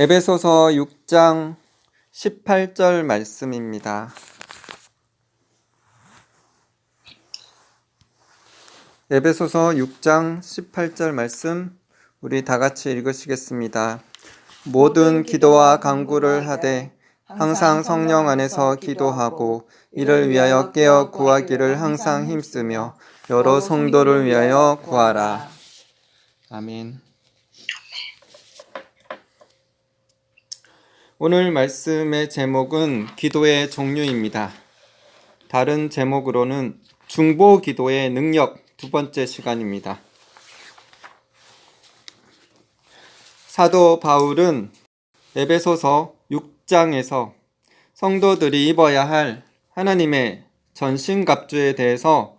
에베소서 6장 18절 말씀입니다. 에베소서 6장 18절 말씀 우리 다 같이 읽으시겠습니다. 모든 기도와 간구를 하되 항상 성령 안에서 기도하고 이를 위하여 깨어 구하기를 항상 힘쓰며 여러 성도를 위하여 구하라. 아멘. 오늘 말씀의 제목은 기도의 종류입니다. 다른 제목으로는 중보 기도의 능력 두 번째 시간입니다. 사도 바울은 에베소서 6장에서 성도들이 입어야 할 하나님의 전신갑주에 대해서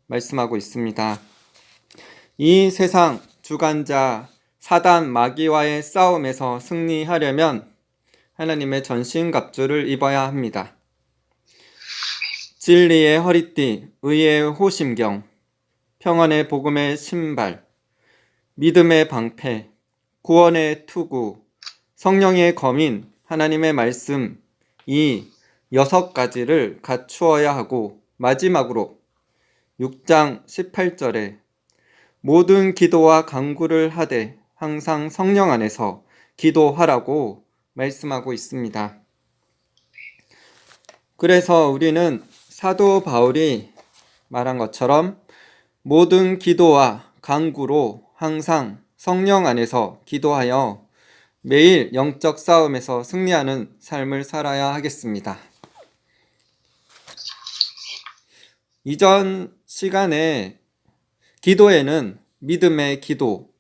말씀하고 있습니다. 이 세상 주관자 사단 마귀와의 싸움에서 승리하려면 하나님의 전신갑주를 입어야 합니다. 진리의 허리띠, 의의 호심경, 평안의 복음의 신발, 믿음의 방패, 구원의 투구, 성령의 검인, 하나님의 말씀, 이 6가지를 갖추어야 하고 마지막으로 6장 18절에 모든 기도와 간구를 하되 항상 성령 안에서 기도하라고 말씀하고 있습니다. 그래서 우리는 사도 바울이 말한 것처럼 모든 기도와 간구로 항상 성령 안에서 기도하여 매일 영적 싸움에서 승리하는 삶을 살아야 하겠습니다. 이전 시간에 기도에는 믿음의 기도,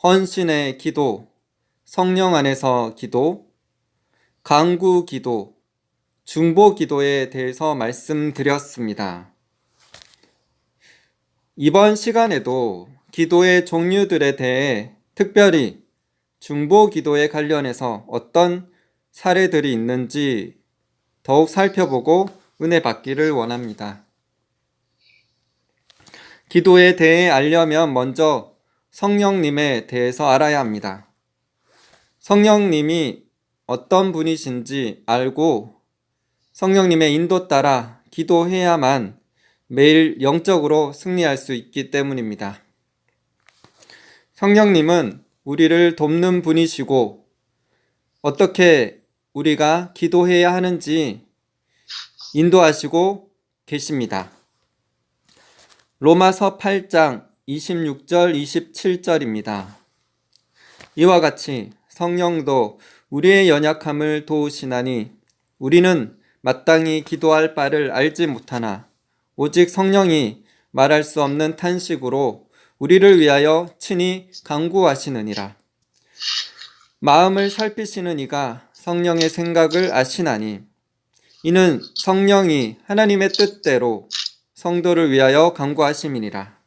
헌신의 기도, 성령 안에서 기도, 간구 기도, 중보 기도에 대해서 말씀드렸습니다. 이번 시간에도 기도의 종류들에 대해 특별히 중보 기도에 관련해서 어떤 사례들이 있는지 더욱 살펴보고 은혜 받기를 원합니다. 기도에 대해 알려면 먼저 성령님에 대해서 알아야 합니다. 성령님이 어떤 분이신지 알고 성령님의 인도 따라 기도해야만 매일 영적으로 승리할 수 있기 때문입니다. 성령님은 우리를 돕는 분이시고 어떻게 우리가 기도해야 하는지 인도하시고 계십니다. 로마서 8장 26절 27절입니다. 이와 같이 성령도 우리의 연약함을 도우시나니 우리는 마땅히 기도할 바를 알지 못하나 오직 성령이 말할 수 없는 탄식으로 우리를 위하여 친히 간구하시느니라. 마음을 살피시는 이가 성령의 생각을 아시나니 이는 성령이 하나님의 뜻대로 성도를 위하여 간구하심이니라.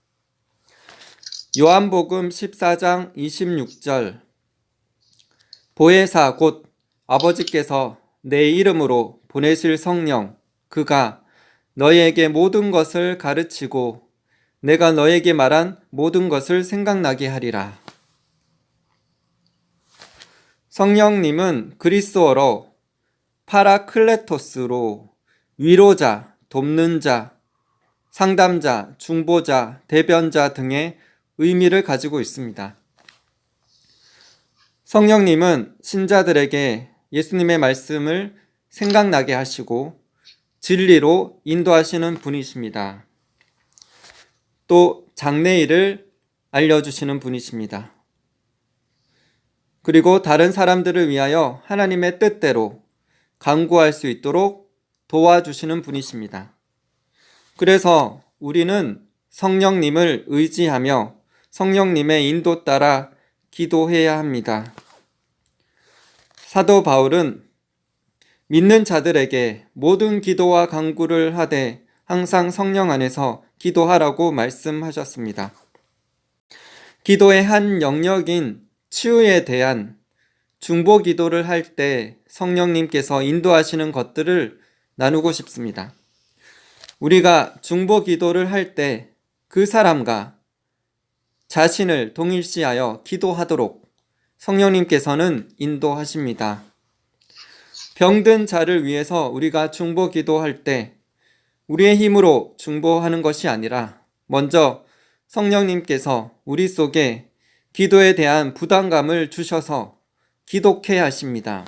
요한복음 14장 26절 보혜사 곧 아버지께서 내 이름으로 보내실 성령 그가 너희에게 모든 것을 가르치고 내가 너에게 말한 모든 것을 생각나게 하리라. 성령님은 그리스어로 파라클레토스로 위로자, 돕는 자, 상담자, 중보자, 대변자 등의 의미를 가지고 있습니다. 성령님은 신자들에게 예수님의 말씀을 생각나게 하시고 진리로 인도하시는 분이십니다. 또 장래일을 알려주시는 분이십니다. 그리고 다른 사람들을 위하여 하나님의 뜻대로 간구할 수 있도록 도와주시는 분이십니다. 그래서 우리는 성령님을 의지하며 성령님의 인도 따라 기도해야 합니다. 사도 바울은 믿는 자들에게 모든 기도와 간구를 하되 항상 성령 안에서 기도하라고 말씀하셨습니다. 기도의 한 영역인 치유에 대한 중보 기도를 할 때 성령님께서 인도하시는 것들을 나누고 싶습니다. 우리가 중보 기도를 할 때 그 사람과 자신을 동일시하여 기도하도록 성령님께서는 인도하십니다. 병든 자를 위해서 우리가 중보 기도할 때 우리의 힘으로 중보하는 것이 아니라 먼저 성령님께서 우리 속에 기도에 대한 부담감을 주셔서 기독해 하십니다.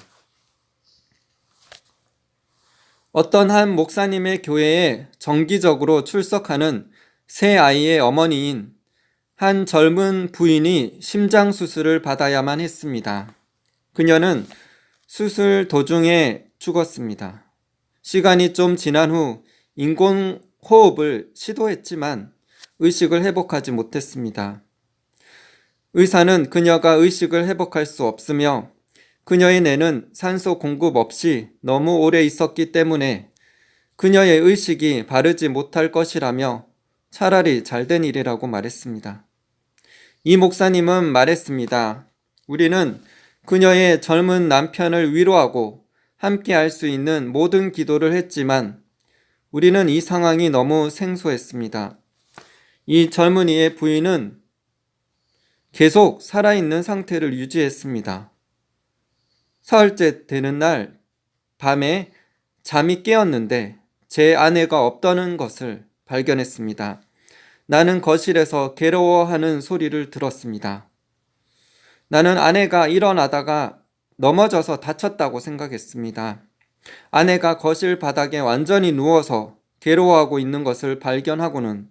어떤 한 목사님의 교회에 정기적으로 출석하는 세 아이의 어머니인 한 젊은 부인이 심장 수술을 받아야만 했습니다. 그녀는 수술 도중에 죽었습니다. 시간이 좀 지난 후 인공호흡을 시도했지만 의식을 회복하지 못했습니다. 의사는 그녀가 의식을 회복할 수 없으며 그녀의 뇌는 산소 공급 없이 너무 오래 있었기 때문에 그녀의 의식이 바르지 못할 것이라며 차라리 잘된 일이라고 말했습니다. 이 목사님은 말했습니다. 우리는 그녀의 젊은 남편을 위로하고 함께 할 수 있는 모든 기도를 했지만 우리는 이 상황이 너무 생소했습니다. 이 젊은이의 부인은 계속 살아있는 상태를 유지했습니다. 사흘째 되는 날 밤에 잠이 깨었는데 제 아내가 없다는 것을 발견했습니다. 나는 거실에서 괴로워하는 소리를 들었습니다. 나는 아내가 일어나다가 넘어져서 다쳤다고 생각했습니다. 아내가 거실 바닥에 완전히 누워서 괴로워하고 있는 것을 발견하고는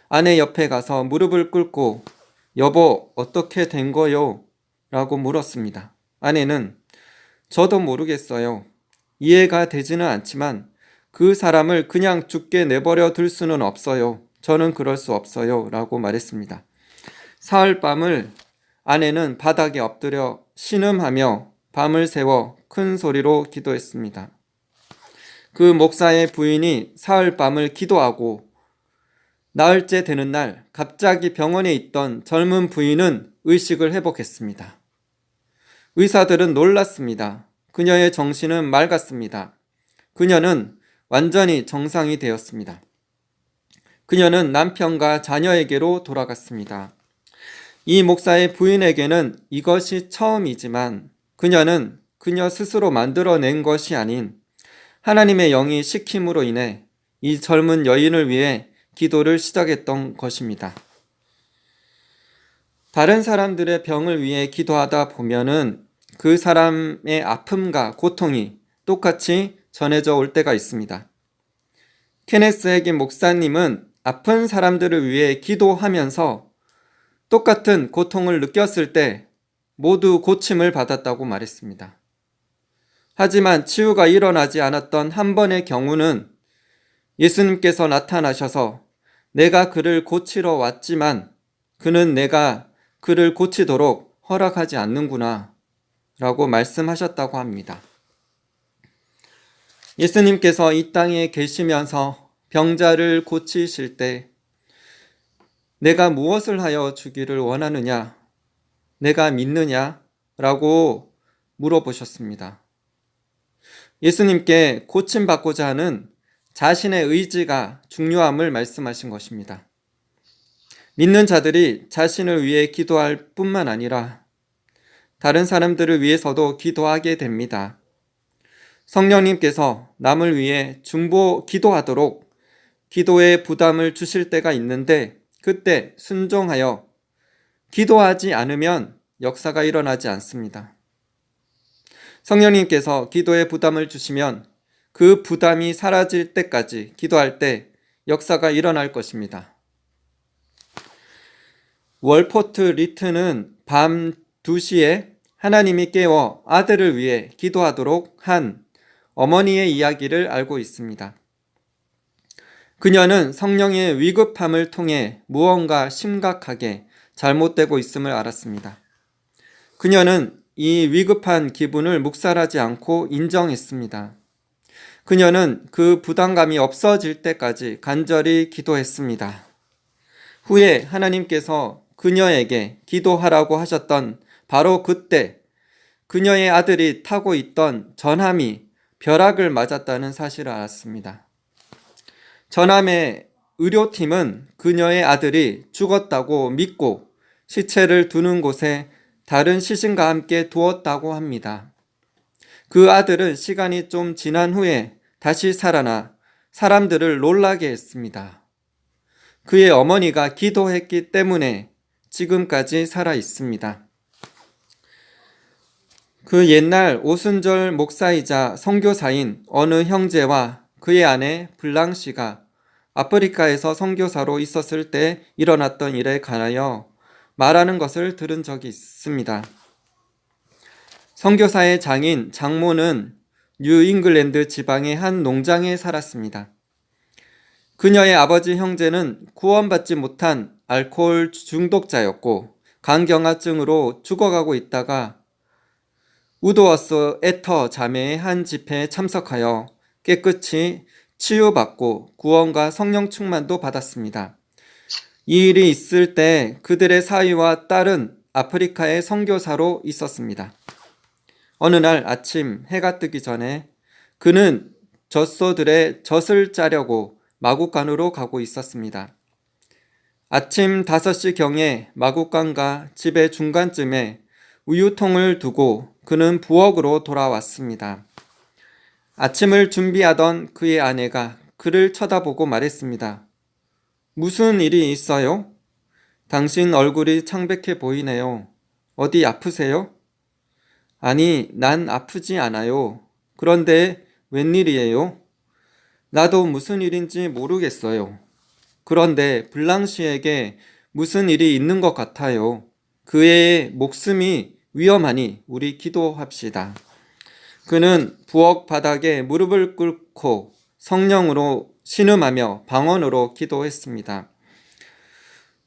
아내 옆에 가서 무릎을 꿇고 여보, 어떻게 된 거요? 라고 물었습니다. 아내는 저도 모르겠어요. 이해가 되지는 않지만 그 사람을 그냥 죽게 내버려 둘 수는 없어요. 저는 그럴 수 없어요. 라고 말했습니다. 사흘 밤을 아내는 바닥에 엎드려 신음하며 밤을 새워 큰 소리로 기도했습니다. 그 목사의 부인이 사흘 밤을 기도하고 나흘째 되는 날 갑자기 병원에 있던 젊은 부인은 의식을 회복했습니다. 의사들은 놀랐습니다. 그녀의 정신은 맑았습니다. 그녀는 완전히 정상이 되었습니다. 그녀는 남편과 자녀에게로 돌아갔습니다. 이 목사의 부인에게는 이것이 처음이지만 그녀는 그녀 스스로 만들어낸 것이 아닌 하나님의 영이 시킴으로 인해 이 젊은 여인을 위해 기도를 시작했던 것입니다. 다른 사람들의 병을 위해 기도하다 보면은 그 사람의 아픔과 고통이 똑같이 전해져 올 때가 있습니다. 케네스 해긴 목사님은 아픈 사람들을 위해 기도하면서 똑같은 고통을 느꼈을 때 모두 고침을 받았다고 말했습니다. 하지만 치유가 일어나지 않았던 한 번의 경우는 예수님께서 나타나셔서 내가 그를 고치러 왔지만 그는 내가 그를 고치도록 허락하지 않는구나 라고 말씀하셨다고 합니다. 예수님께서 이 땅에 계시면서 병자를 고치실 때 내가 무엇을 하여 주기를 원하느냐? 내가 믿느냐? 라고 물어보셨습니다. 예수님께 고침받고자 하는 자신의 의지가 중요함을 말씀하신 것입니다. 믿는 자들이 자신을 위해 기도할 뿐만 아니라 다른 사람들을 위해서도 기도하게 됩니다. 성령님께서 남을 위해 중보 기도하도록 기도에 부담을 주실 때가 있는데 그때 순종하여 기도하지 않으면 역사가 일어나지 않습니다. 성령님께서 기도에 부담을 주시면 그 부담이 사라질 때까지 기도할 때 역사가 일어날 것입니다. 월포트 리트는 밤 2시에 하나님이 깨워 아들을 위해 기도하도록 한 어머니의 이야기를 알고 있습니다. 그녀는 성령의 위급함을 통해 무언가 심각하게 잘못되고 있음을 알았습니다. 그녀는 이 위급한 기분을 묵살하지 않고 인정했습니다. 그녀는 그 부담감이 없어질 때까지 간절히 기도했습니다. 후에 하나님께서 그녀에게 기도하라고 하셨던 바로 그때 그녀의 아들이 타고 있던 전함이 벼락을 맞았다는 사실을 알았습니다. 전함의 의료팀은 그녀의 아들이 죽었다고 믿고 시체를 두는 곳에 다른 시신과 함께 두었다고 합니다. 그 아들은 시간이 좀 지난 후에 다시 살아나 사람들을 놀라게 했습니다. 그의 어머니가 기도했기 때문에 지금까지 살아 있습니다. 그 옛날 오순절 목사이자 선교사인 어느 형제와 그의 아내 블랑시가 아프리카에서 선교사로 있었을 때 일어났던 일에 관하여 말하는 것을 들은 적이 있습니다. 선교사의 장인 장모는 뉴잉글랜드 지방의 한 농장에 살았습니다. 그녀의 아버지 형제는 구원받지 못한 알코올 중독자였고 간경화증으로 죽어가고 있다가 우드워스 애터 자매의 한 집회에 참석하여 깨끗이 치유받고 구원과 성령 충만도 받았습니다. 이 일이 있을 때 그들의 사위와 딸은 아프리카의 선교사로 있었습니다. 어느 날 아침 해가 뜨기 전에 그는 젖소들의 젖을 짜려고 마구간으로 가고 있었습니다. 아침 5시경에 마구간과 집의 중간쯤에 우유통을 두고 그는 부엌으로 돌아왔습니다. 아침을 준비하던 그의 아내가 그를 쳐다보고 말했습니다. 무슨 일이 있어요? 당신 얼굴이 창백해 보이네요. 어디 아프세요? 아니, 난 아프지 않아요. 그런데 웬일이에요? 나도 무슨 일인지 모르겠어요. 그런데 블랑시에게 무슨 일이 있는 것 같아요. 그의 목숨이 위험하니 우리 기도합시다. 그는 부엌 바닥에 무릎을 꿇고 성령으로 신음하며 방언으로 기도했습니다.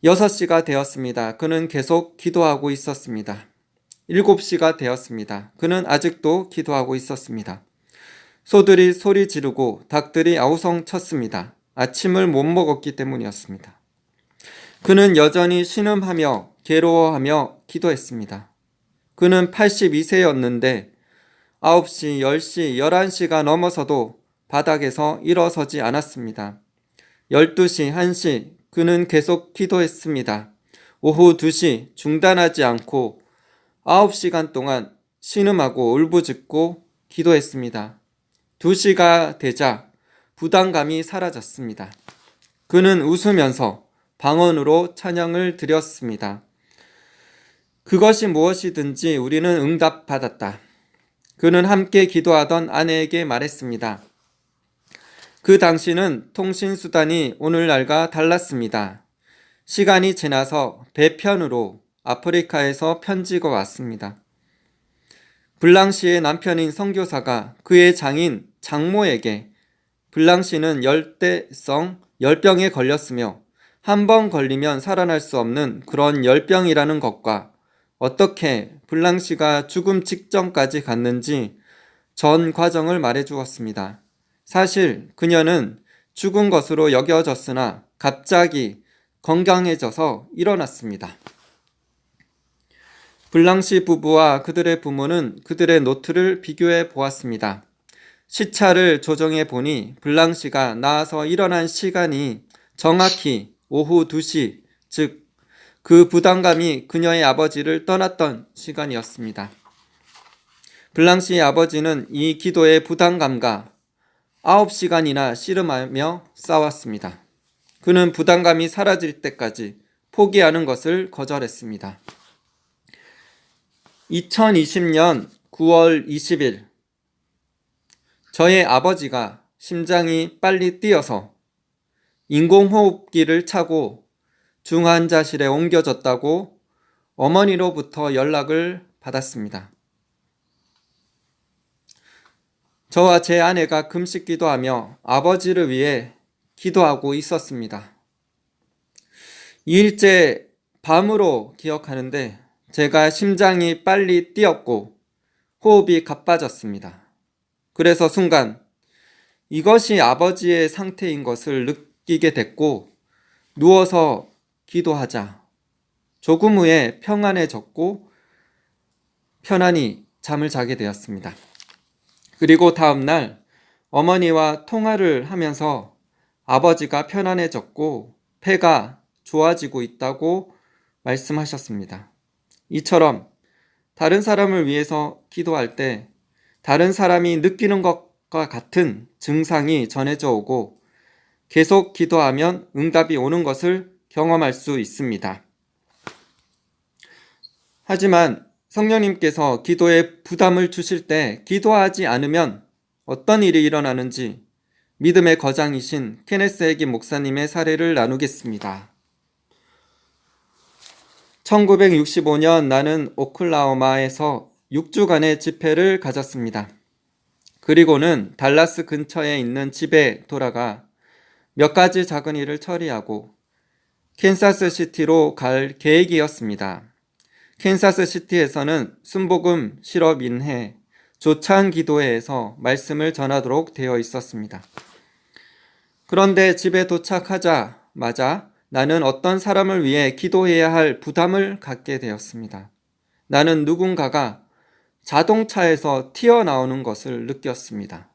6시가 되었습니다. 그는 계속 기도하고 있었습니다. 7시가 되었습니다. 그는 아직도 기도하고 있었습니다. 소들이 소리 지르고 닭들이 아우성 쳤습니다. 아침을 못 먹었기 때문이었습니다. 그는 여전히 신음하며 괴로워하며 기도했습니다. 그는 82세였는데 9시, 10시, 11시가 넘어서도 바닥에서 일어서지 않았습니다. 12시, 1시 그는 계속 기도했습니다. 오후 2시 중단하지 않고 9시간 동안 신음하고 울부짖고 기도했습니다. 2시가 되자 부담감이 사라졌습니다. 그는 웃으면서 방언으로 찬양을 드렸습니다. 그것이 무엇이든지 우리는 응답받았다. 그는 함께 기도하던 아내에게 말했습니다. 그 당시는 통신수단이 오늘날과 달랐습니다. 시간이 지나서 배편으로 아프리카에서 편지가 왔습니다. 블랑시의 남편인 선교사가 그의 장인 장모에게 블랑시는 열대성 열병에 걸렸으며 한 번 걸리면 살아날 수 없는 그런 열병이라는 것과 어떻게 블랑시가 죽음 직전까지 갔는지 전 과정을 말해 주었습니다. 사실 그녀는 죽은 것으로 여겨졌으나 갑자기 건강해져서 일어났습니다. 블랑시 부부와 그들의 부모는 그들의 노트를 비교해 보았습니다. 시차를 조정해 보니 블랑시가 나아서 일어난 시간이 정확히 오후 2시, 즉 그 부담감이 그녀의 아버지를 떠났던 시간이었습니다. 블랑시의 아버지는 이 기도의 부담감과 9시간이나 씨름하며 싸웠습니다. 그는 부담감이 사라질 때까지 포기하는 것을 거절했습니다. 2020년 9월 20일 저의 아버지가 심장이 빨리 뛰어서 인공호흡기를 차고 중환자실에 옮겨졌다고 어머니로부터 연락을 받았습니다. 저와 제 아내가 금식 기도하며 아버지를 위해 기도하고 있었습니다. 2일째 밤으로 기억하는데 제가 심장이 빨리 뛰었고 호흡이 가빠졌습니다. 그래서 순간 이것이 아버지의 상태인 것을 느끼게 됐고 누워서 기도하자 조금 후에 평안해졌고 편안히 잠을 자게 되었습니다. 그리고 다음날 어머니와 통화를 하면서 아버지가 편안해졌고 폐가 좋아지고 있다고 말씀하셨습니다. 이처럼 다른 사람을 위해서 기도할 때 다른 사람이 느끼는 것과 같은 증상이 전해져 오고 계속 기도하면 응답이 오는 것을 경험할 수 있습니다. 하지만 성령님께서 기도에 부담을 주실 때 기도하지 않으면 어떤 일이 일어나는지 믿음의 거장이신 케네스 해기 목사님의 사례를 나누겠습니다. 1965년 나는 오클라호마에서 6주간의 집회를 가졌습니다. 그리고는 달라스 근처에 있는 집에 돌아가 몇 가지 작은 일을 처리하고 캔사스 시티로 갈 계획이었습니다. 캔사스 시티에서는 순복음 실업인회 조찬 기도회에서 말씀을 전하도록 되어 있었습니다. 그런데 집에 도착하자마자 나는 어떤 사람을 위해 기도해야 할 부담을 갖게 되었습니다. 나는 누군가가 자동차에서 튀어나오는 것을 느꼈습니다.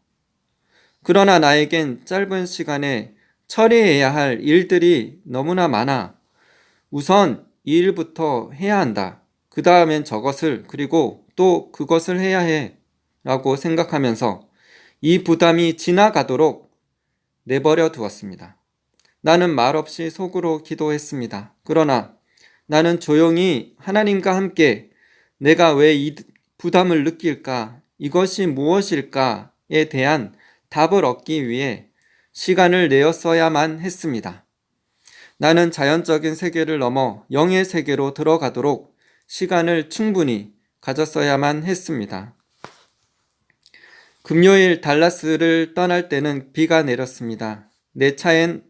그러나 나에겐 짧은 시간에 처리해야 할 일들이 너무나 많아 우선 이 일부터 해야 한다. 그 다음엔 저것을 그리고 또 그것을 해야 해 라고 생각하면서 이 부담이 지나가도록 내버려 두었습니다. 나는 말없이 속으로 기도했습니다. 그러나 나는 조용히 하나님과 함께 내가 왜 이 부담을 느낄까? 이것이 무엇일까에 대한 답을 얻기 위해 시간을 내었어야만 했습니다. 나는 자연적인 세계를 넘어 영의 세계로 들어가도록 시간을 충분히 가졌어야만 했습니다. 금요일 달라스를 떠날 때는 비가 내렸습니다. 내 차엔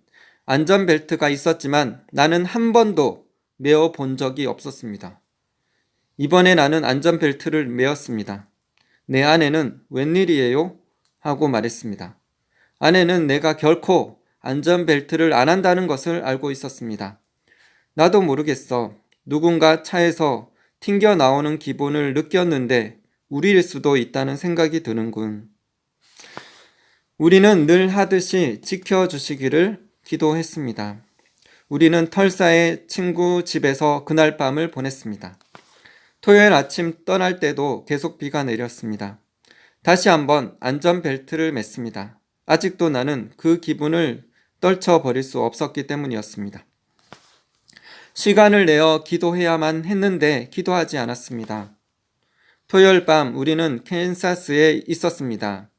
안전벨트가 있었지만 나는 한 번도 메어 본 적이 없었습니다. 이번에 나는 안전벨트를 메었습니다. 내 아내는 웬일이에요? 하고 말했습니다. 아내는 내가 결코 안전벨트를 안 한다는 것을 알고 있었습니다. 나도 모르겠어. 누군가 차에서 튕겨 나오는 기분을 느꼈는데 우리일 수도 있다는 생각이 드는군. 우리는 늘 하듯이 지켜주시기를 기도했습니다. 우리는 털사의 친구 집에서 그날 밤을 보냈습니다. 토요일 아침 떠날 때도 계속 비가 내렸습니다. 다시 한번 안전벨트를 맸습니다. 아직도 나는 그 기분을 떨쳐버릴 수 없었기 때문이었습니다. 시간을 내어 기도해야만 했는데 기도하지 않았습니다. 토요일 밤 우리는 캔사스에 있었습니다.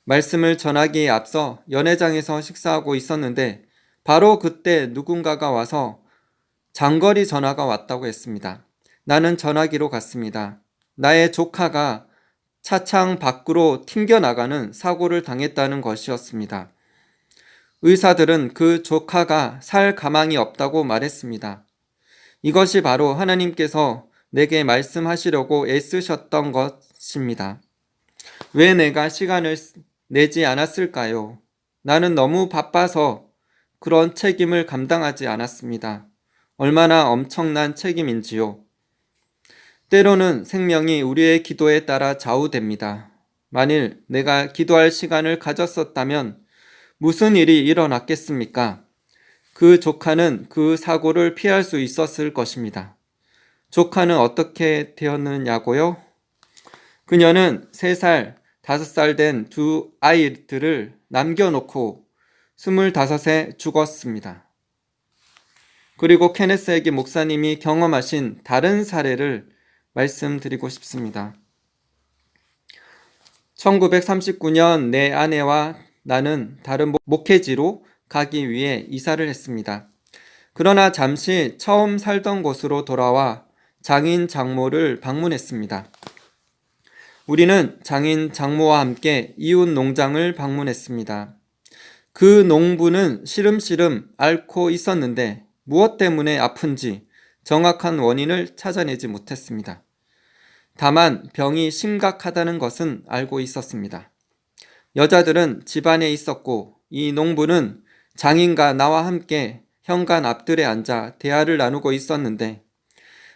말씀을 전하기에 앞서 연회장에서 식사하고 있었는데 바로 그때 누군가가 와서 장거리 전화가 왔다고 했습니다. 나는 전화기로 갔습니다. 나의 조카가 차창 밖으로 튕겨나가는 사고를 당했다는 것이었습니다. 의사들은 그 조카가 살 가망이 없다고 말했습니다. 이것이 바로 하나님께서 내게 말씀하시려고 애쓰셨던 것입니다. 왜 내가 시간을 내지 않았을까요? 나는 너무 바빠서 그런 책임을 감당하지 않았습니다. 얼마나 엄청난 책임인지요. 때로는 생명이 우리의 기도에 따라 좌우됩니다. 만일 내가 기도할 시간을 가졌었다면 무슨 일이 일어났겠습니까? 그 조카는 그 사고를 피할 수 있었을 것입니다. 조카는 어떻게 되었느냐고요? 그녀는 3살, 5살 된 두 아이들을 남겨놓고 25에 죽었습니다. 그리고 케네스 해기 목사님이 경험하신 다른 사례를 말씀드리고 싶습니다. 1939년 내 아내와 나는 다른 목회지로 가기 위해 이사를 했습니다. 그러나 잠시 처음 살던 곳으로 돌아와 장인 장모를 방문했습니다. 우리는 장인 장모와 함께 이웃 농장을 방문했습니다. 그 농부는 시름시름 앓고 있었는데 무엇 때문에 아픈지 정확한 원인을 찾아내지 못했습니다. 다만 병이 심각하다는 것은 알고 있었습니다. 여자들은 집안에 있었고 이 농부는 장인과 나와 함께 현관 앞뜰에 앉아 대화를 나누고 있었는데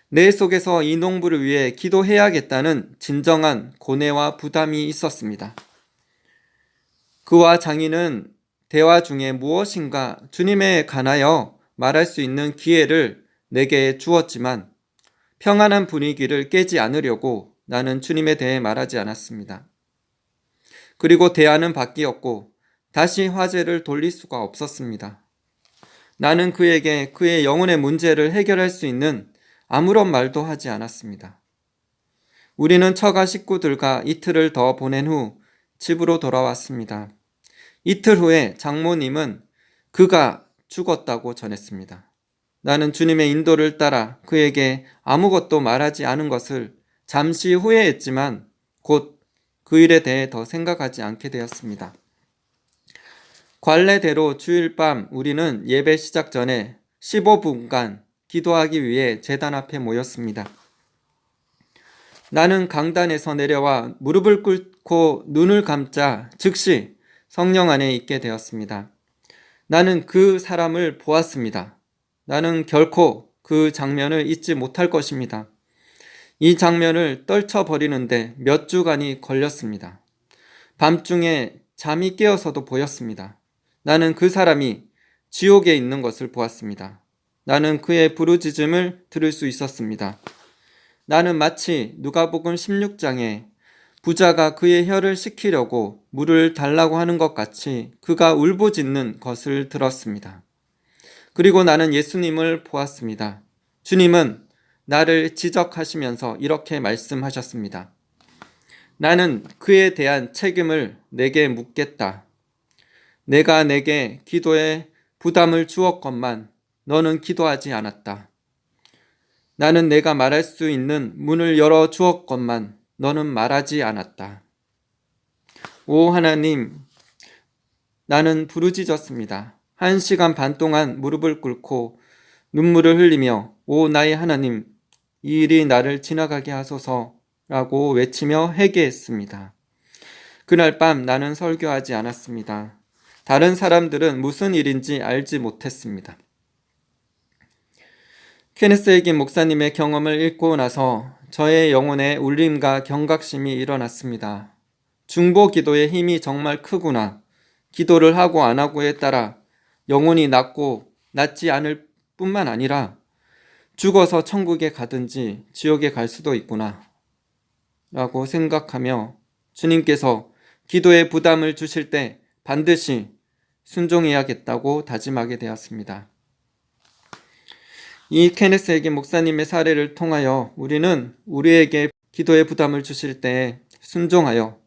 내 속에서 이 농부를 위해 기도해야겠다는 진정한 고뇌와 부담이 있었습니다. 그와 장인은 대화 중에 무엇인가 주님에 관하여 말할 수 있는 기회를 내게 주었지만 평안한 분위기를 깨지 않으려고 나는 주님에 대해 말하지 않았습니다. 그리고 대화는 바뀌었고 다시 화제를 돌릴 수가 없었습니다. 나는 그에게 그의 영혼의 문제를 해결할 수 있는 아무런 말도 하지 않았습니다. 우리는 처가 식구들과 이틀을 더 보낸 후 집으로 돌아왔습니다. 이틀 후에 장모님은 그가 죽었다고 전했습니다. 나는 주님의 인도를 따라 그에게 아무것도 말하지 않은 것을 잠시 후회했지만 곧 그 일에 대해 더 생각하지 않게 되었습니다. 관례대로 주일 밤 우리는 예배 시작 전에 15분간 기도하기 위해 제단 앞에 모였습니다. 나는 강단에서 내려와 무릎을 꿇고 눈을 감자 즉시 성령 안에 있게 되었습니다. 나는 그 사람을 보았습니다. 나는 결코 그 장면을 잊지 못할 것입니다. 이 장면을 떨쳐버리는데 몇 주간이 걸렸습니다. 밤중에 잠이 깨어서도 보였습니다. 나는 그 사람이 지옥에 있는 것을 보았습니다. 나는 그의 부르짖음을 들을 수 있었습니다. 나는 마치 누가복음 16장에 부자가 그의 혀를 식히려고 물을 달라고 하는 것 같이 그가 울부짖는 것을 들었습니다. 그리고 나는 예수님을 보았습니다. 주님은 나를 지적하시면서 이렇게 말씀하셨습니다. 나는 그에 대한 책임을 내게 묻겠다. 내가 내게 기도에 부담을 주었건만 너는 기도하지 않았다. 나는 내가 말할 수 있는 문을 열어 주었건만 너는 말하지 않았다. 오 하나님, 나는 부르짖었습니다. 1시간 반 동안 무릎을 꿇고 눈물을 흘리며 오 나의 하나님, 이 일이 나를 지나가게 하소서라고 외치며 회개했습니다. 그날 밤 나는 설교하지 않았습니다. 다른 사람들은 무슨 일인지 알지 못했습니다. 케네스 에긴 목사님의 경험을 읽고 나서 저의 영혼에 울림과 경각심이 일어났습니다. 중보 기도의 힘이 정말 크구나. 기도를 하고 안 하고에 따라 영혼이 낫고 낫지 않을 뿐만 아니라 죽어서 천국에 가든지 지옥에 갈 수도 있구나 라고 생각하며 주님께서 기도에 부담을 주실 때 반드시 순종해야겠다고 다짐하게 되었습니다. 이 케네스 에긴 목사님의 사례를 통하여 우리는 우리에게 기도의 부담을 주실 때 순종하여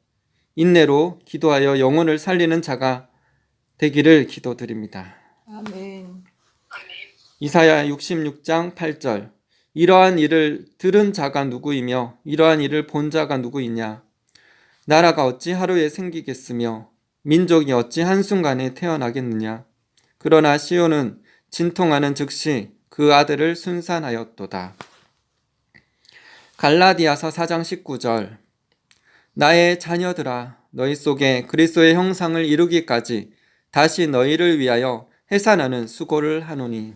인내로 기도하여 영혼을 살리는 자가 되기를 기도드립니다. 아멘. 이사야 66장 8절 이러한 일을 들은 자가 누구이며 이러한 일을 본 자가 누구이냐. 나라가 어찌 하루에 생기겠으며 민족이 어찌 한순간에 태어나겠느냐. 그러나 시온은 진통하는 즉시 그 아들을 순산하였도다. 갈라디아서 4장 19절 나의 자녀들아 너희 속에 그리스도의 형상을 이루기까지 다시 너희를 위하여 해산하는 수고를 하노니.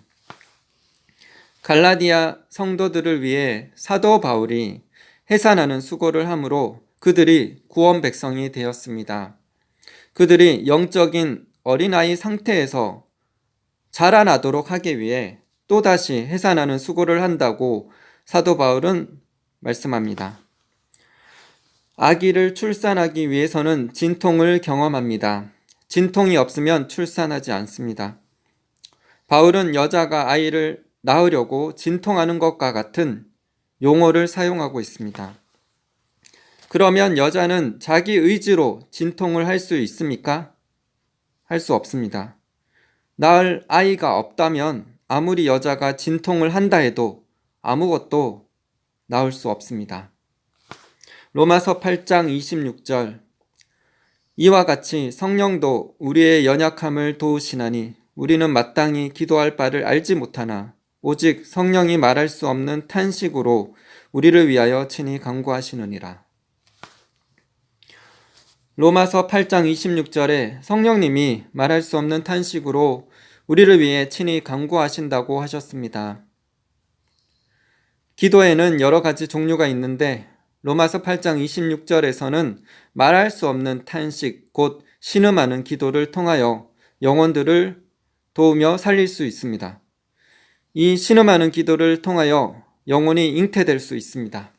갈라디아 성도들을 위해 사도 바울이 해산하는 수고를 함으로 그들이 구원 백성이 되었습니다. 그들이 영적인 어린아이 상태에서 자라나도록 하기 위해 또다시 해산하는 수고를 한다고 사도 바울은 말씀합니다. 아기를 출산하기 위해서는 진통을 경험합니다. 진통이 없으면 출산하지 않습니다. 바울은 여자가 아이를 낳으려고 진통하는 것과 같은 용어를 사용하고 있습니다. 그러면 여자는 자기 의지로 진통을 할 수 있습니까? 할 수 없습니다. 낳을 아이가 없다면 아무리 여자가 진통을 한다 해도 아무것도 낳을 수 없습니다. 로마서 8장 26절 이와 같이 성령도 우리의 연약함을 도우시나니 우리는 마땅히 기도할 바를 알지 못하나 오직 성령이 말할 수 없는 탄식으로 우리를 위하여 친히 간구하시느니라. 로마서 8장 26절에 성령님이 말할 수 없는 탄식으로 우리를 위해 친히 간구하신다고 하셨습니다. 기도에는 여러 가지 종류가 있는데 로마서 8장 26절에서는 말할 수 없는 탄식, 곧 신음하는 기도를 통하여 영혼들을 도우며 살릴 수 있습니다. 이 신음하는 기도를 통하여 영혼이 잉태될 수 있습니다.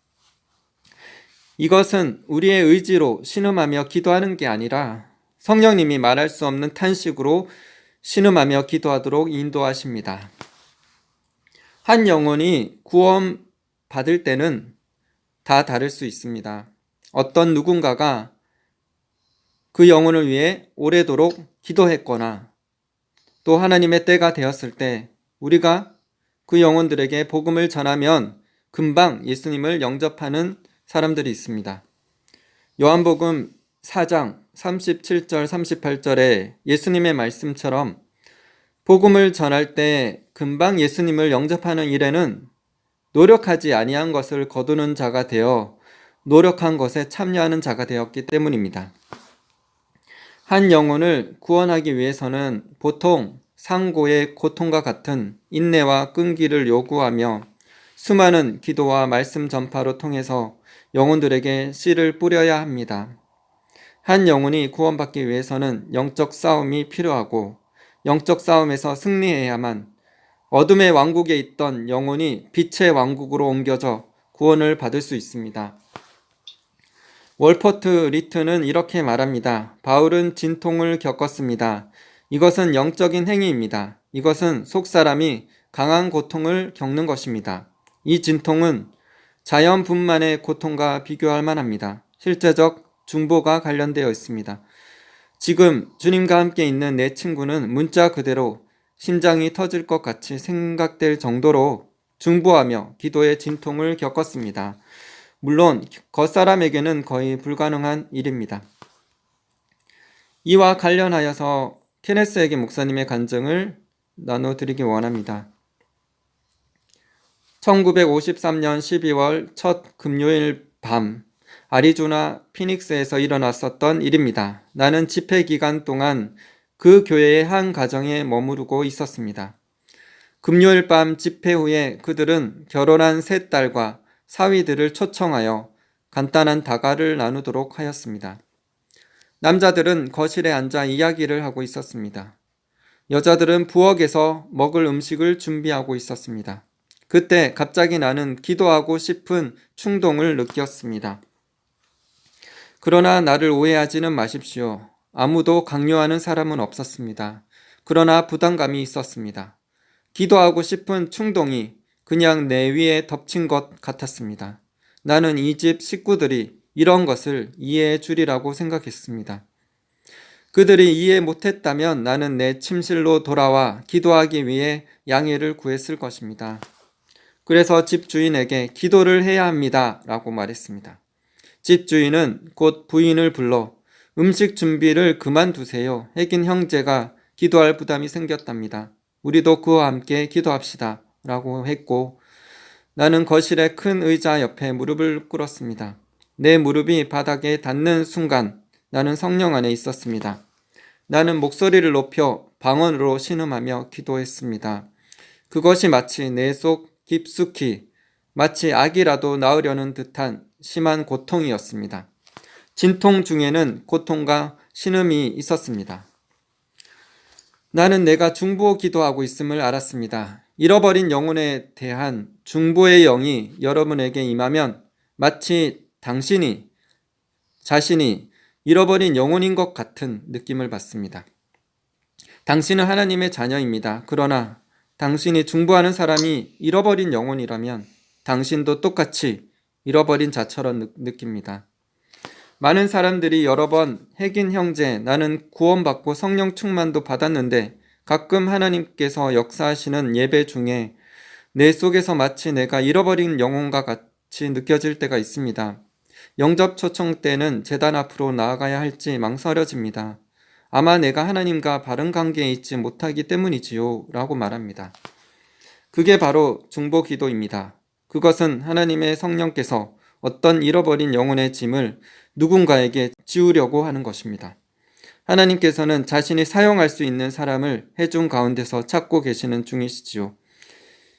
이것은 우리의 의지로 신음하며 기도하는 게 아니라 성령님이 말할 수 없는 탄식으로 신음하며 기도하도록 인도하십니다. 한 영혼이 구원받을 때는 다 다를 수 있습니다. 어떤 누군가가 그 영혼을 위해 오래도록 기도했거나 또 하나님의 때가 되었을 때 우리가 그 영혼들에게 복음을 전하면 금방 예수님을 영접하는 사람들이 있습니다. 요한복음 4장 37절 38절에 예수님의 말씀처럼 복음을 전할 때 금방 예수님을 영접하는 일에는 노력하지 아니한 것을 거두는 자가 되어 노력한 것에 참여하는 자가 되었기 때문입니다. 한 영혼을 구원하기 위해서는 보통 상고의 고통과 같은 인내와 끈기를 요구하며 수많은 기도와 말씀 전파로 통해서 영혼들에게 씨를 뿌려야 합니다. 한 영혼이 구원받기 위해서는 영적 싸움이 필요하고 영적 싸움에서 승리해야만 어둠의 왕국에 있던 영혼이 빛의 왕국으로 옮겨져 구원을 받을 수 있습니다. 월포트 리트는 이렇게 말합니다. 바울은 진통을 겪었습니다. 이것은 영적인 행위입니다. 이것은 속사람이 강한 고통을 겪는 것입니다. 이 진통은 자연분만의 고통과 비교할 만합니다. 실제적 중보가 관련되어 있습니다. 지금 주님과 함께 있는 내 친구는 문자 그대로 심장이 터질 것 같이 생각될 정도로 중보하며 기도의 진통을 겪었습니다. 물론 겉사람에게는 거의 불가능한 일입니다. 이와 관련하여서 케네스에게 목사님의 간증을 나눠드리기 원합니다. 1953년 12월 첫 금요일 밤 아리조나 피닉스에서 일어났었던 일입니다. 나는 집회 기간 동안 그 교회의 한 가정에 머무르고 있었습니다. 금요일 밤 집회 후에 그들은 결혼한 세 딸과 사위들을 초청하여 간단한 다가를 나누도록 하였습니다. 남자들은 거실에 앉아 이야기를 하고 있었습니다. 여자들은 부엌에서 먹을 음식을 준비하고 있었습니다. 그때 갑자기 나는 기도하고 싶은 충동을 느꼈습니다. 그러나 나를 오해하지는 마십시오. 아무도 강요하는 사람은 없었습니다. 그러나 부담감이 있었습니다. 기도하고 싶은 충동이 그냥 내 위에 덮친 것 같았습니다. 나는 이 집 식구들이 이런 것을 이해해 주리라고 생각했습니다. 그들이 이해 못했다면 나는 내 침실로 돌아와 기도하기 위해 양해를 구했을 것입니다. 그래서 집주인에게 기도를 해야 합니다 라고 말했습니다. 집주인은 곧 부인을 불러 음식 준비를 그만두세요. 핵인 형제가 기도할 부담이 생겼답니다. 우리도 그와 함께 기도합시다 라고 했고 나는 거실의 큰 의자 옆에 무릎을 꿇었습니다. 내 무릎이 바닥에 닿는 순간 나는 성령 안에 있었습니다. 나는 목소리를 높여 방언으로 신음하며 기도했습니다. 그것이 마치 내 속 깊숙이 마치 악이라도 낳으려는 듯한 심한 고통이었습니다. 진통 중에는 고통과 신음이 있었습니다. 나는 내가 중보 기도하고 있음을 알았습니다. 잃어버린 영혼에 대한 중보의 영이 여러분에게 임하면 마치 당신이 자신이 잃어버린 영혼인 것 같은 느낌을 받습니다. 당신은 하나님의 자녀입니다. 그러나 당신이 중보하는 사람이 잃어버린 영혼이라면 당신도 똑같이 잃어버린 자처럼 느낍니다. 많은 사람들이 여러 번 핵인 형제, 나는 구원받고 성령 충만도 받았는데 가끔 하나님께서 역사하시는 예배 중에 내 속에서 마치 내가 잃어버린 영혼과 같이 느껴질 때가 있습니다. 영접 초청 때는 제단 앞으로 나아가야 할지 망설여집니다. 아마 내가 하나님과 바른 관계에 있지 못하기 때문이지요 라고 말합니다. 그게 바로 중보 기도입니다. 그것은 하나님의 성령께서 어떤 잃어버린 영혼의 짐을 누군가에게 지우려고 하는 것입니다. 하나님께서는 자신이 사용할 수 있는 사람을 해중 가운데서 찾고 계시는 중이시지요.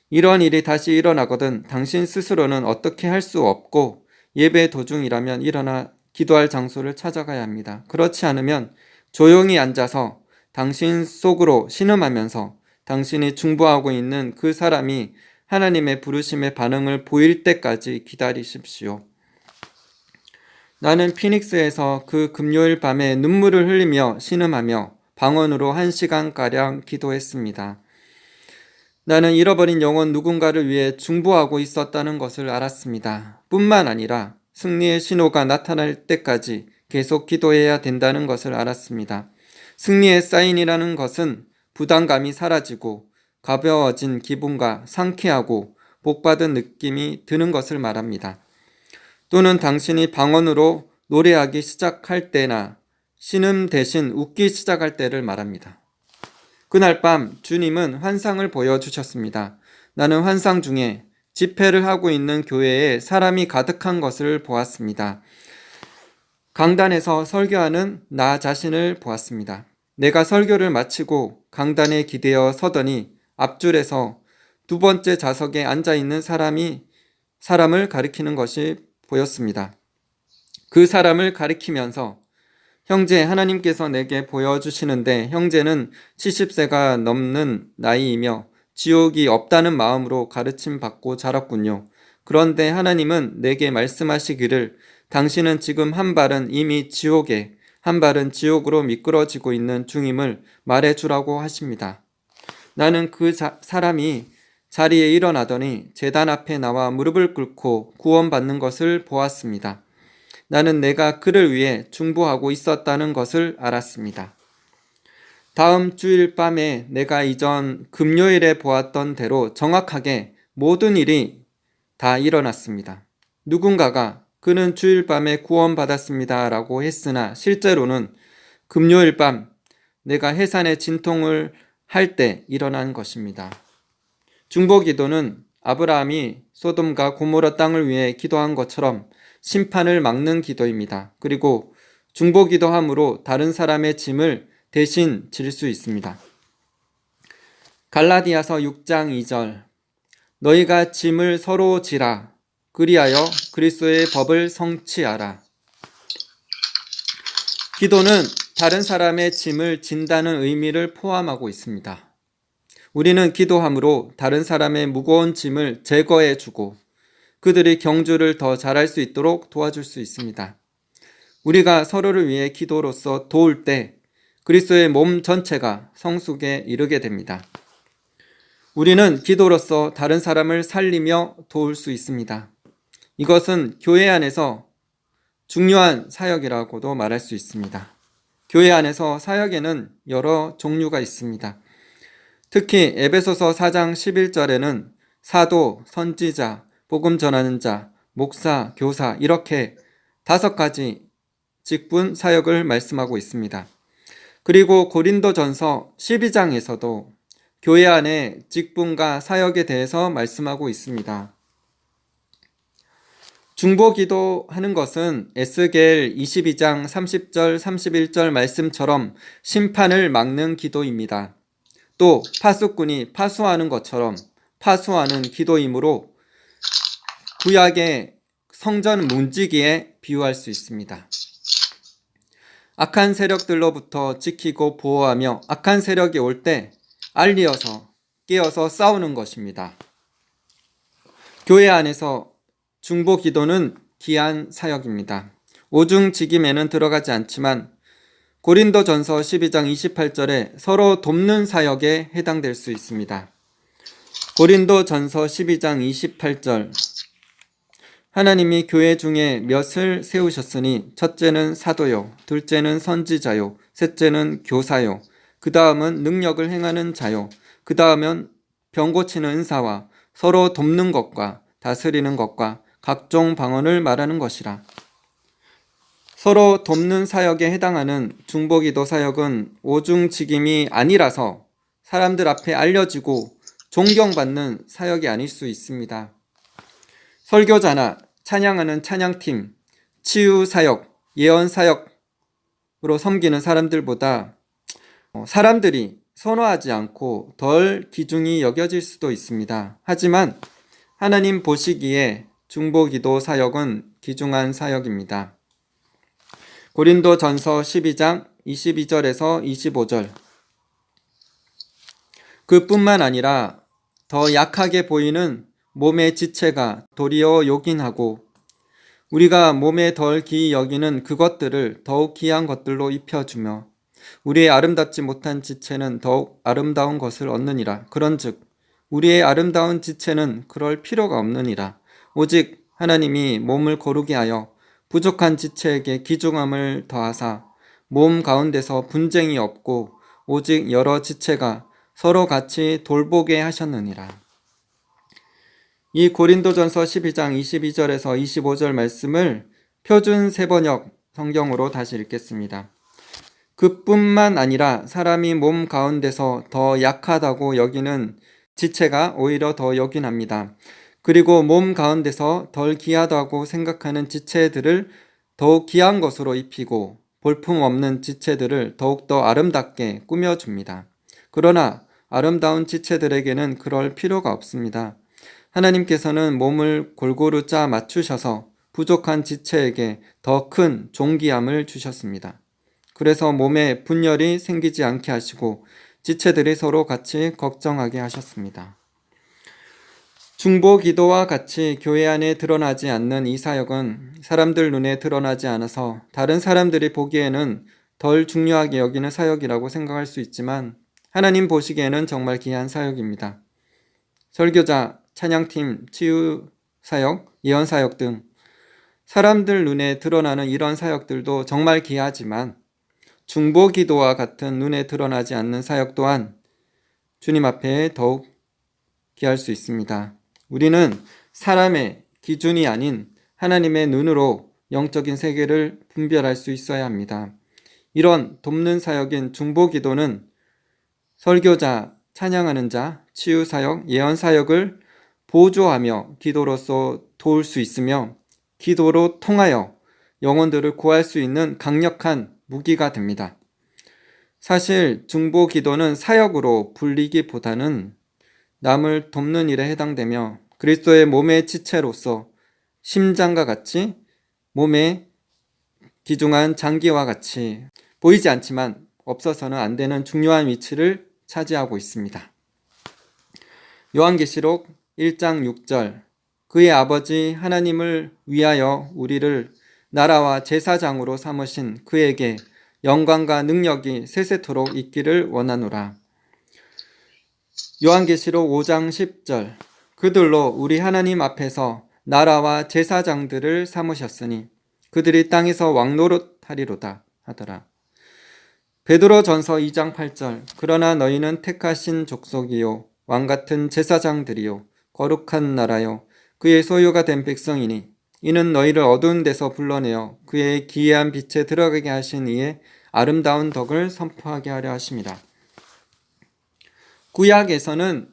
이런 일이 다시 일어나거든 당신 스스로는 어떻게 할 수 없고 예배 도중이라면 일어나 기도할 장소를 찾아가야 합니다. 그렇지 않으면 조용히 앉아서 당신 속으로 신음하면서 당신이 중보하고 있는 그 사람이 하나님의 부르심의 반응을 보일 때까지 기다리십시오. 나는 피닉스에서 그 금요일 밤에 눈물을 흘리며 신음하며 방언으로 1시간가량 기도했습니다. 나는 잃어버린 영혼 누군가를 위해 중보하고 있었다는 것을 알았습니다. 뿐만 아니라 승리의 신호가 나타날 때까지 계속 기도해야 된다는 것을 알았습니다. 승리의 사인이라는 것은 부담감이 사라지고 가벼워진 기분과 상쾌하고 복받은 느낌이 드는 것을 말합니다. 또는 당신이 방언으로 노래하기 시작할 때나 신음 대신 웃기 시작할 때를 말합니다. 그날 밤 주님은 환상을 보여주셨습니다. 나는 환상 중에 집회를 하고 있는 교회에 사람이 가득한 것을 보았습니다. 강단에서 설교하는 나 자신을 보았습니다. 내가 설교를 마치고 강단에 기대어 서더니 앞줄에서 두 번째 좌석에 앉아있는 사람을 가리키는 것이 보였습니다. 그 사람을 가리키면서 형제, 하나님께서 내게 보여주시는데 형제는 70세가 넘는 나이이며 지옥이 없다는 마음으로 가르침 받고 자랐군요. 그런데 하나님은 내게 말씀하시기를 당신은 지금 한 발은 이미 지옥에, 한 발은 지옥으로 미끄러지고 있는 중임을 말해주라고 하십니다. 나는 그 사람이 자리에 일어나더니 제단 앞에 나와 무릎을 꿇고 구원받는 것을 보았습니다. 나는 내가 그를 위해 중보하고 있었다는 것을 알았습니다. 다음 주일 밤에 내가 이전 금요일에 보았던 대로 정확하게 모든 일이 다 일어났습니다. 누군가가 그는 주일 밤에 구원받았습니다 라고 했으나 실제로는 금요일 밤 내가 해산의 진통을 할 때 일어난 것입니다. 중보기도는 아브라함이 소돔과 고모라 땅을 위해 기도한 것처럼 심판을 막는 기도입니다. 그리고 중보기도함으로 다른 사람의 짐을 대신 질 수 있습니다. 갈라디아서 6장 2절 너희가 짐을 서로 지라 그리하여 그리스도의 법을 성취하라. 기도는 다른 사람의 짐을 진다는 의미를 포함하고 있습니다. 우리는 기도함으로 다른 사람의 무거운 짐을 제거해 주고 그들이 경주를 더 잘할 수 있도록 도와줄 수 있습니다. 우리가 서로를 위해 기도로서 도울 때 그리스도의 몸 전체가 성숙에 이르게 됩니다. 우리는 기도로서 다른 사람을 살리며 도울 수 있습니다. 이것은 교회 안에서 중요한 사역이라고도 말할 수 있습니다. 교회 안에서 사역에는 여러 종류가 있습니다. 특히 에베소서 4장 11절에는 사도, 선지자, 복음 전하는 자, 목사, 교사 이렇게 5가지 직분 사역을 말씀하고 있습니다. 그리고 고린도전서 12장에서도 교회 안의 직분과 사역에 대해서 말씀하고 있습니다. 중보기도하는 것은 에스겔 22장 30절 31절 말씀처럼 심판을 막는 기도입니다. 또 파수꾼이 파수하는 것처럼 파수하는 기도이므로 구약의 성전 문지기에 비유할 수 있습니다. 악한 세력들로부터 지키고 보호하며 악한 세력이 올 때 알리어서 깨어서 싸우는 것입니다. 교회 안에서 중보 기도는 귀한 사역입니다. 오중직임에는 들어가지 않지만 고린도전서 12장 28절에 서로 돕는 사역에 해당될 수 있습니다. 고린도전서 12장 28절 하나님이 교회 중에 몇을 세우셨으니 첫째는 사도요, 둘째는 선지자요, 셋째는 교사요, 그 다음은 능력을 행하는 자요, 그 다음은 병 고치는 은사와 서로 돕는 것과 다스리는 것과 각종 방언을 말하는 것이라. 서로 돕는 사역에 해당하는 중보기도 사역은 오중직임이 아니라서 사람들 앞에 알려지고 존경받는 사역이 아닐 수 있습니다. 설교자나 찬양하는 찬양팀, 치유사역, 예언사역으로 섬기는 사람들보다 사람들이 선호하지 않고 덜 귀중히 여겨질 수도 있습니다. 하지만 하나님 보시기에 중보기도 사역은 귀중한 사역입니다. 고린도전서 12장 22절에서 25절 그뿐만 아니라 더 약하게 보이는 몸의 지체가 도리어 요긴하고 우리가 몸에 덜 기이 여기는 그것들을 더욱 귀한 것들로 입혀주며 우리의 아름답지 못한 지체는 더욱 아름다운 것을 얻느니라. 그런즉 우리의 아름다운 지체는 그럴 필요가 없느니라. 오직 하나님이 몸을 거룩히 하여 부족한 지체에게 귀중함을 더하사 몸 가운데서 분쟁이 없고 오직 여러 지체가 서로 같이 돌보게 하셨느니라. 이 고린도전서 12장 22절에서 25절 말씀을 표준 세번역 성경으로 다시 읽겠습니다. 그뿐만 아니라 사람이 몸 가운데서 더 약하다고 여기는 지체가 오히려 더 요긴합니다. 그리고 몸 가운데서 덜 귀하다고 생각하는 지체들을 더욱 귀한 것으로 입히고 볼품없는 지체들을 더욱더 아름답게 꾸며줍니다. 그러나 아름다운 지체들에게는 그럴 필요가 없습니다. 하나님께서는 몸을 골고루 짜 맞추셔서 부족한 지체에게 더 큰 존귀함을 주셨습니다. 그래서 몸에 분열이 생기지 않게 하시고 지체들이 서로 같이 걱정하게 하셨습니다. 중보 기도와 같이 교회 안에 드러나지 않는 이 사역은 사람들 눈에 드러나지 않아서 다른 사람들이 보기에는 덜 중요하게 여기는 사역이라고 생각할 수 있지만 하나님 보시기에는 정말 귀한 사역입니다. 설교자, 찬양팀, 치유 사역, 예언 사역 등 사람들 눈에 드러나는 이런 사역들도 정말 귀하지만 중보 기도와 같은 눈에 드러나지 않는 사역 또한 주님 앞에 더욱 귀할 수 있습니다. 우리는 사람의 기준이 아닌 하나님의 눈으로 영적인 세계를 분별할 수 있어야 합니다. 이런 돕는 사역인 중보 기도는 설교자, 찬양하는 자, 치유 사역, 예언 사역을 보조하며 기도로서 도울 수 있으며 기도로 통하여 영혼들을 구할 수 있는 강력한 무기가 됩니다. 사실 중보 기도는 사역으로 불리기보다는 남을 돕는 일에 해당되며 그리스도의 몸의 지체로서 심장과 같이 몸의 귀중한 장기와 같이 보이지 않지만 없어서는 안 되는 중요한 위치를 차지하고 있습니다. 요한계시록 1장 6절 그의 아버지 하나님을 위하여 우리를 나라와 제사장으로 삼으신 그에게 영광과 능력이 세세토록 있기를 원하노라. 요한계시록 5장 10절 그들로 우리 하나님 앞에서 나라와 제사장들을 삼으셨으니 그들이 땅에서 왕노릇하리로다 하더라. 베드로전서 2장 8절 그러나 너희는 택하신 족속이요 왕같은 제사장들이요 거룩한 나라요 그의 소유가 된 백성이니 이는 너희를 어두운 데서 불러내어 그의 기이한 빛에 들어가게 하신 이의 아름다운 덕을 선포하게 하려 하심이라. 구약에서는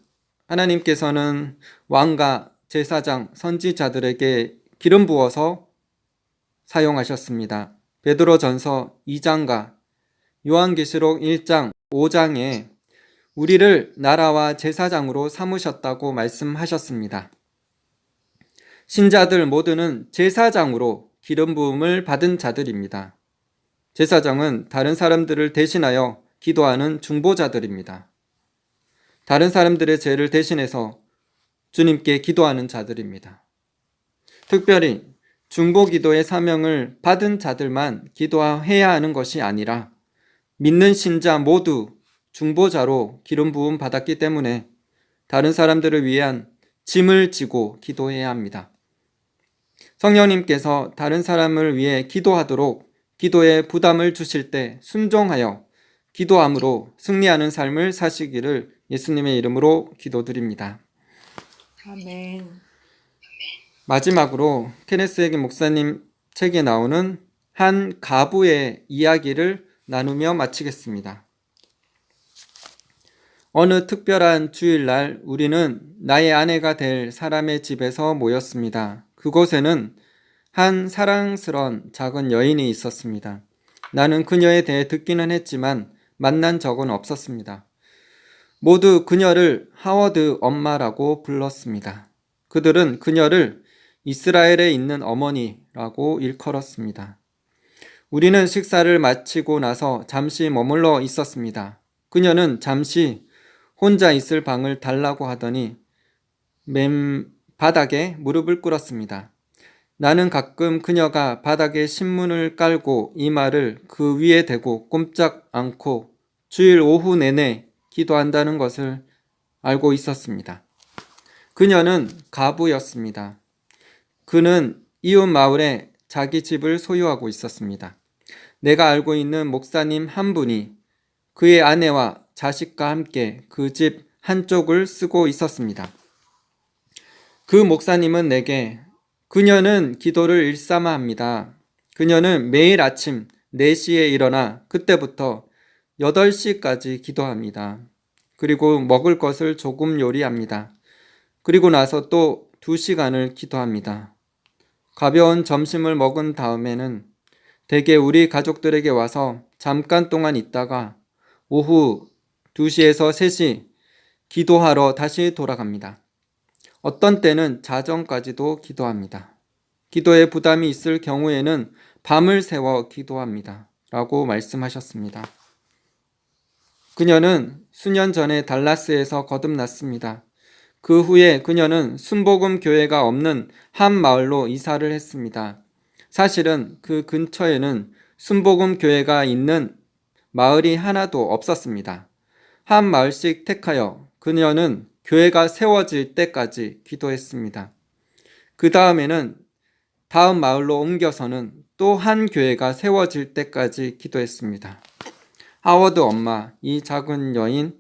하나님께서는 왕과 제사장, 선지자들에게 기름 부어서 사용하셨습니다. 베드로전서 2장과 요한계시록 1장, 5장에 우리를 나라와 제사장으로 삼으셨다고 말씀하셨습니다. 신자들 모두는 제사장으로 기름 부음을 받은 자들입니다. 제사장은 다른 사람들을 대신하여 기도하는 중보자들입니다. 다른 사람들의 죄를 대신해서 주님께 기도하는 자들입니다. 특별히 중보 기도의 사명을 받은 자들만 기도해야 하는 것이 아니라 믿는 신자 모두 중보자로 기름 부음 받았기 때문에 다른 사람들을 위한 짐을 지고 기도해야 합니다. 성령님께서 다른 사람을 위해 기도하도록 기도에 부담을 주실 때 순종하여 기도함으로 승리하는 삶을 사시기를 예수님의 이름으로 기도드립니다. 아멘. 마지막으로 케네스 해긴 목사님 책에 나오는 한 가부의 이야기를 나누며 마치겠습니다. 어느 특별한 주일날 우리는 나의 아내가 될 사람의 집에서 모였습니다. 그곳에는 한 사랑스러운 작은 여인이 있었습니다. 나는 그녀에 대해 듣기는 했지만 만난 적은 없었습니다. 모두 그녀를 하워드 엄마라고 불렀습니다. 그들은 그녀를 이스라엘에 있는 어머니라고 일컬었습니다. 우리는 식사를 마치고 나서 잠시 머물러 있었습니다. 그녀는 잠시 혼자 있을 방을 달라고 하더니 맨 바닥에 무릎을 꿇었습니다. 나는 가끔 그녀가 바닥에 신문을 깔고 이마를 그 위에 대고 꼼짝 않고 주일 오후 내내 기도한다는 것을 알고 있었습니다. 그녀는 가부였습니다. 그는 이웃 마을에 자기 집을 소유하고 있었습니다. 내가 알고 있는 목사님 한 분이 그의 아내와 자식과 함께 그 집 한쪽을 쓰고 있었습니다. 그 목사님은 내게 그녀는 기도를 일삼아 합니다. 그녀는 매일 아침 4시에 일어나 그때부터 8시까지 기도합니다. 그리고 먹을 것을 조금 요리합니다. 그리고 나서 또 2시간을 기도합니다. 가벼운 점심을 먹은 다음에는 대개 우리 가족들에게 와서 잠깐 동안 있다가 오후 2시에서 3시 기도하러 다시 돌아갑니다. 어떤 때는 자정까지도 기도합니다. 기도에 부담이 있을 경우에는 밤을 새워 기도합니다. 라고 말씀하셨습니다. 그녀는 수년 전에 달라스에서 거듭났습니다. 그 후에 그녀는 순복음 교회가 없는 한 마을로 이사를 했습니다. 사실은 그 근처에는 순복음 교회가 있는 마을이 하나도 없었습니다. 한 마을씩 택하여 그녀는 교회가 세워질 때까지 기도했습니다. 그 다음에는 다음 마을로 옮겨서는 또 한 교회가 세워질 때까지 기도했습니다. 하워드 엄마, 이 작은 여인,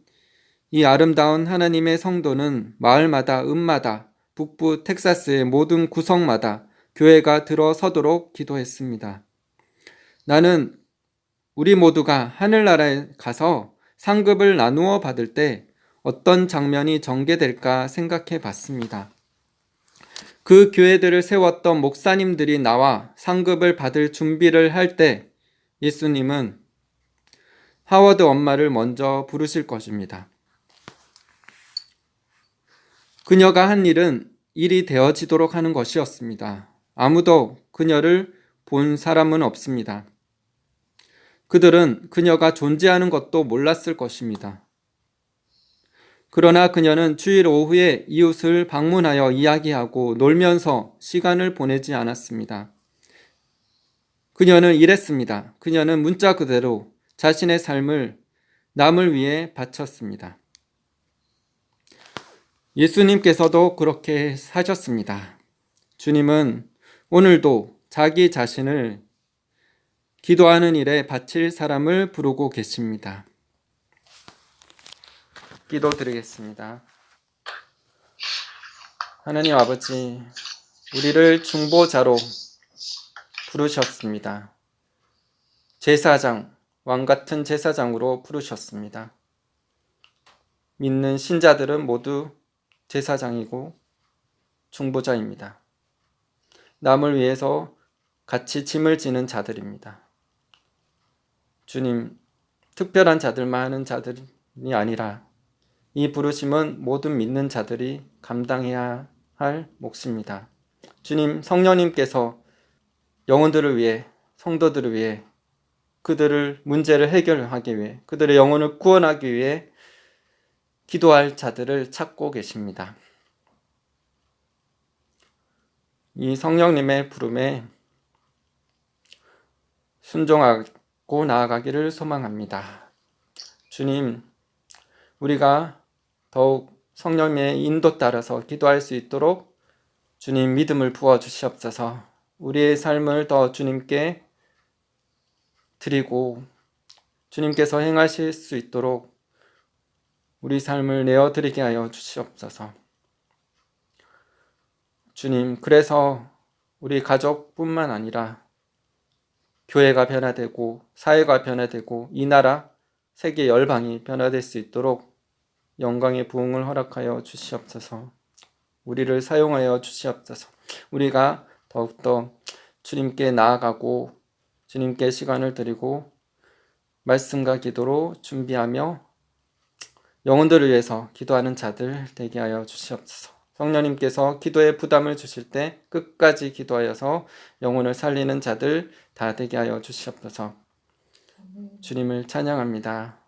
이 아름다운 하나님의 성도는 마을마다 읍마다 북부 텍사스의 모든 구석마다 교회가 들어서도록 기도했습니다. 나는 우리 모두가 하늘나라에 가서 상급을 나누어 받을 때 어떤 장면이 전개될까 생각해 봤습니다. 그 교회들을 세웠던 목사님들이 나와 상급을 받을 준비를 할 때 예수님은 하워드 엄마를 먼저 부르실 것입니다. 그녀가 한 일은 일이 되어지도록 하는 것이었습니다. 아무도 그녀를 본 사람은 없습니다. 그들은 그녀가 존재하는 것도 몰랐을 것입니다. 그러나 그녀는 주일 오후에 이웃을 방문하여 이야기하고 놀면서 시간을 보내지 않았습니다. 그녀는 이랬습니다. 그녀는 문자 그대로 자신의 삶을 남을 위해 바쳤습니다. 예수님께서도 그렇게 사셨습니다. 주님은 오늘도 자기 자신을 기도하는 일에 바칠 사람을 부르고 계십니다. 기도드리겠습니다. 하나님 아버지, 우리를 중보자로 부르셨습니다. 제사장, 왕같은 제사장으로 부르셨습니다. 믿는 신자들은 모두 제사장이고 중보자입니다. 남을 위해서 같이 짐을 지는 자들입니다. 주님, 특별한 자들만 하는 자들이 아니라 이 부르심은 모든 믿는 자들이 감당해야 할 몫입니다. 주님, 성령님께서 영혼들을 위해, 성도들을 위해, 그들을 문제를 해결하기 위해, 그들의 영혼을 구원하기 위해 기도할 자들을 찾고 계십니다. 이 성령님의 부름에 순종하고 나아가기를 소망합니다. 주님, 우리가 더욱 성령의 인도 따라서 기도할 수 있도록 주님 믿음을 부어주시옵소서. 우리의 삶을 더 주님께 드리고 주님께서 행하실 수 있도록 우리 삶을 내어드리게 하여 주시옵소서. 주님, 그래서 우리 가족뿐만 아니라 교회가 변화되고 사회가 변화되고 이 나라 세계 열방이 변화될 수 있도록 영광의 부흥을 허락하여 주시옵소서. 우리를 사용하여 주시옵소서. 우리가 더욱더 주님께 나아가고 주님께 시간을 드리고 말씀과 기도로 준비하며 영혼들을 위해서 기도하는 자들 되게 하여 주시옵소서. 성령님께서 기도에 부담을 주실 때 끝까지 기도하여서 영혼을 살리는 자들 다 되게 하여 주시옵소서. 주님을 찬양합니다.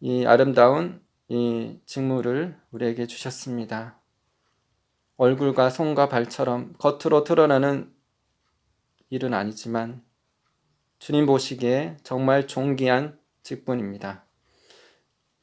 이 아름다운 이 직무를 우리에게 주셨습니다. 얼굴과 손과 발처럼 겉으로 드러나는 일은 아니지만 주님 보시기에 정말 존귀한 직분입니다.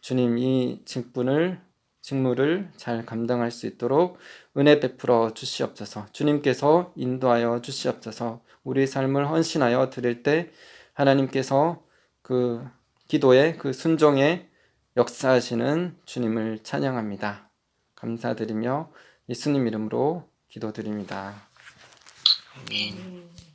주님 이 직무를 잘 감당할 수 있도록 은혜 베풀어 주시옵소서. 주님께서 인도하여 주시옵소서. 우리 삶을 헌신하여 드릴 때 하나님께서 그 기도에 그 순종에 역사하시는 주님을 찬양합니다. 감사드리며 예수님 이름으로 기도드립니다. 아멘.